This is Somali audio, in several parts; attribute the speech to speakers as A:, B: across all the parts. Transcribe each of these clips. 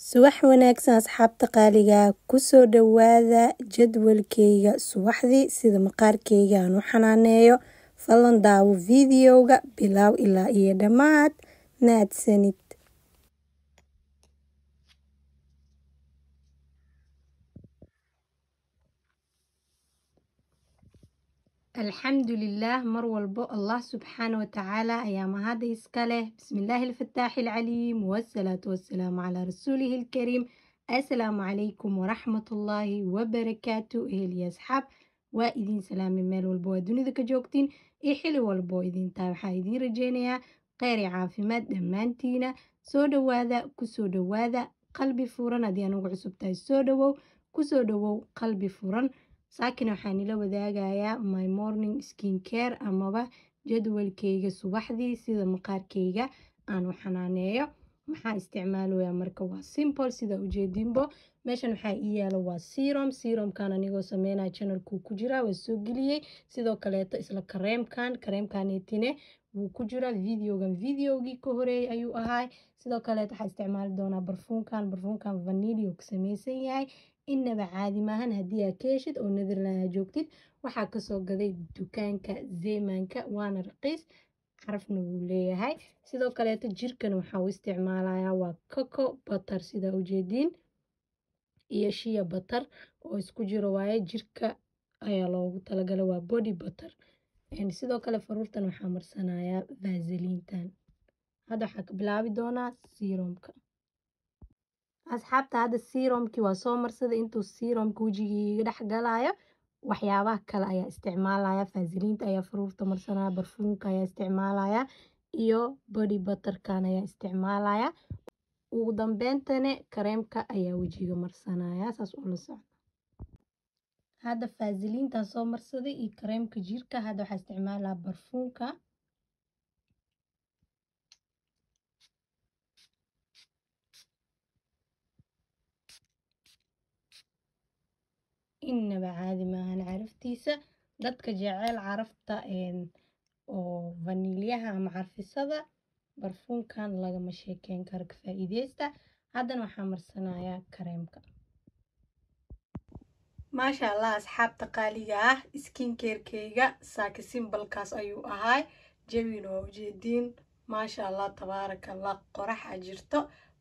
A: subax wanaagsan asxaabta qaaliga kusoo dhawaada jadwalkayga subaxdii sida maqaarkayga aan u xanaaneeyo fadlan daawo videoga bilaaw ilaa iyo dhammaad mahadsanid. alxamdulilah mar walbo allah subxaana watacaala ayaa mahad iska leh. bismillaahi alfataaxi alcaliim wasalaatu wasalaamu calaa rasuulihi alkariim. assalaamu calaykum waraxmatullaahi wabarakaatu. eheliya asxaab waa idin salaamay meel walbo waa dunida ka joogtiin iyo xili walbo idin tahay. waxaa idiin rajeynayaa kheyr iyo caafimaad dhammaantiina. soo dhawaada kusoo dhawaada qalbi furan. haddii anugu cusub tahay soo dhawow kusoo dhawow qalbi furan. saakin waxaan ila wadaagayaa my morning skin care amaba jadwalkayga subaxdii sida maqaarkayga aan u xanaaneeyo. maxaa isticmaalayaa marka waa simple sida ujeedinbo. meeshan waxaa ii yaalo waa serumkan anigoo sameynaya channelku ku jira waa soo geliyey. sidoo kaleeto isla kareemkaneetine wuu ku jira videogii ka horeeyay ayuu ahaa. sidoo kaleeto waxaa isticmaali doonaa barfuunkan vanilio ka samaysan yahay. inaba caadi maahan haddii aad ka heshid oo Netherland joogtid. waxaa kasoo gaday dukaanka zeemanka waana raqiis carafna wuu leeyahay. sidoo kaleeto jirkan waxaa u isticmaalayaa waa coco butter sida ujeediin iyo shea butter oo isku jiro waaye. jirka ayaa loogu talagalay waa body butter. sidoo kale faruurtan waxaa marsanayaa vaselintan. hadda waxaa ka bilaabi doonaa serumka. asxaabta hadda serumkii waa soo marsaday. intuu serumka wejigii dhex galaayo waxyaabaha kale ayaa isticmaalaya. vaselinta ayaa faruurta marsanaya, barfuunka ayaa isticmaalaya iyo body butterkan ayaa isticmaalaya. ugu dambeentane kareemka ayaa wejiga marsanaya. saas oo la socda. hadda vaselintan soo marsaday iyo kareemka jirka. hadda waxaa isticmaalaya barfuunka. inaba caadi maahan caraftiisa. dadka jecel carafta oo vanilyaha ama carfisada barfuunkan lagama sheekeyn karo ka faa'iideysta. haddana waxaa marsanayaa kareemka. maasha allah asxaabta qaaliga ah skin carekayga saaka simbalkaas ayuu ahaa. jawina waa ujeediin maasha allah tabaaraka allah. qoraxa jirto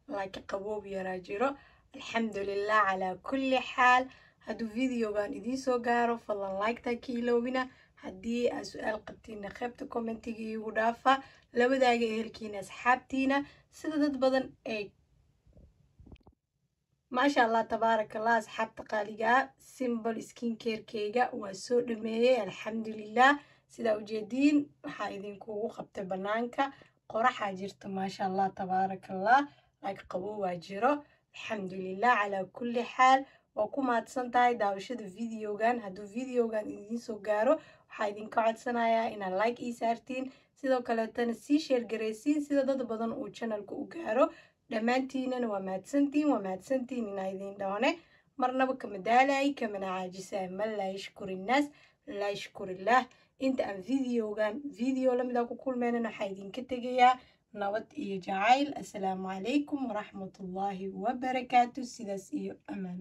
A: laakiin qaboob yaraa jiro. alxamdulilah calaa kulli xaal. hadduu videogan idiin soo gaaro fadlan like-ta ka iloobina. haddii aad su-aal qabtiina qaybta commentiga iigu dhaafa. la wadaaga ehelkiina asxaabtiina sida dad badan ay maasha allah tabaaraka allah. asxaabta qaaliga simple skin carekayga waa soo dhameeyey alxamdulilah. sidaa ujeediin waxaa idinkugu qabtay banaanka qoraxa jirta maasha allah tabaaraka allah. laakiin qaboobaa jiro. alxamdulilah calaa kulli xaal. waa ku mahadsan tahay daawashada videogan. hadduu videogan idiin soo gaaro waxaa idinka codsanayaa inaad like ii saartiin. sidoo kaleetana sii sheer garaysiin sida dad badan uu channelka u gaaro. dhammaantiinana waa mahadsantiin inaa idin dhahone marnaba kama daalay kamana caajisay. man laa yashkuri innaas laa yashkurillah. inta aan video lamid ah ku kulmeynana waxaa idinka tegayaa nabad iyo jacayl. assalaamu calaykum waraxmatullaahi wabarakaatu. sidaas iyo ammaan.